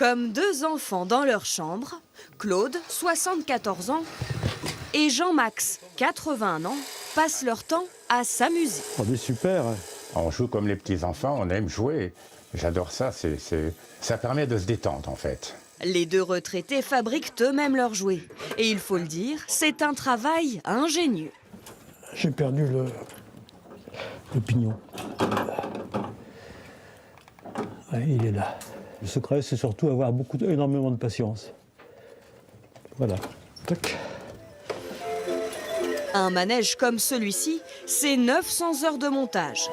Comme deux enfants dans leur chambre, Claude, 74 ans, et Jean-Max, 81 ans, passent leur temps à s'amuser. On est super. On joue comme les petits-enfants, on aime jouer. J'adore ça, ça permet de se détendre en fait. Les deux retraités fabriquent eux-mêmes leurs jouets. Et il faut le dire, c'est un travail ingénieux. J'ai perdu le pignon. Ouais, il est là. Le secret, c'est surtout avoir énormément de patience. Voilà. Tac. Un manège comme celui-ci, c'est 900 heures de montage.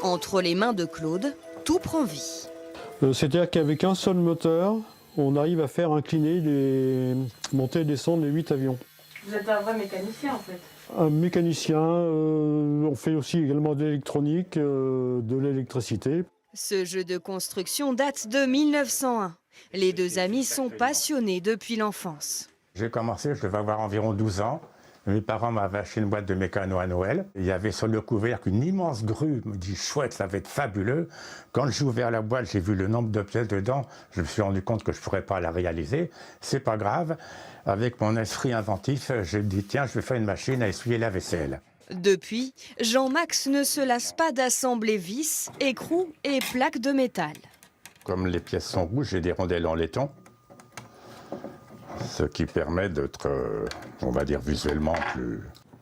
Entre les mains de Claude, tout prend vie. C'est-à-dire qu'avec un seul moteur, on arrive à faire incliner, monter et descendre les 8 avions. Vous êtes un vrai mécanicien en fait. Un mécanicien, on fait aussi également de l'électronique, de l'électricité. Ce jeu de construction date de 1901. Les deux amis sont passionnés depuis l'enfance. J'ai commencé, je devais avoir environ 12 ans. Mes parents m'avaient acheté une boîte de mécano à Noël. Il y avait sur le couvercle une immense grue. Je me dis, chouette, ça va être fabuleux. Quand j'ai ouvert la boîte, j'ai vu le nombre de pièces dedans. Je me suis rendu compte que je ne pourrais pas la réaliser. C'est pas grave. Avec mon esprit inventif, j'ai dit, tiens, je vais faire une machine à essuyer la vaisselle. Depuis, Jean-Max ne se lasse pas d'assembler vis, écrous et plaques de métal. Comme les pièces sont rouges, j'ai des rondelles en laiton. Ce qui permet d'être, on va dire, visuellement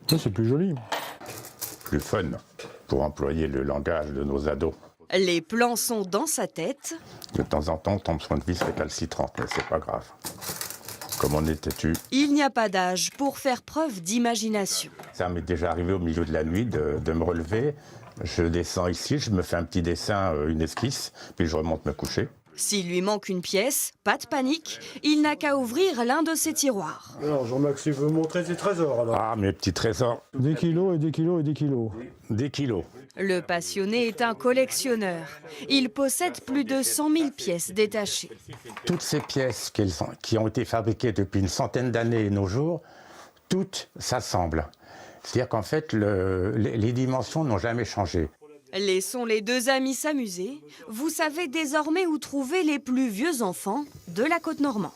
C'est plus joli. plus fun, pour employer le langage de nos ados. Les plans sont dans sa tête. De temps en temps, on tombe sur une vis récalcitrante, mais c'est pas grave. Comme on est têtu. Il n'y a pas d'âge pour faire preuve d'imagination. Ça m'est déjà arrivé au milieu de la nuit de me relever. Je descends ici, je me fais un petit dessin, une esquisse, puis je remonte me coucher. S'il lui manque une pièce, pas de panique, il n'a qu'à ouvrir l'un de ses tiroirs. Alors Jean-Max, il veut montrer ses trésors alors. Ah, mes petits trésors. Des kilos et des kilos et des kilos. Des kilos. Le passionné est un collectionneur. Il possède plus de 100 000 pièces détachées. Toutes ces pièces qui ont été fabriquées depuis une centaine d'années et nos jours, toutes s'assemblent. C'est-à-dire qu'en fait, les dimensions n'ont jamais changé. Laissons les deux amis s'amuser. Vous savez désormais où trouver les plus vieux enfants de la Côte-Normande.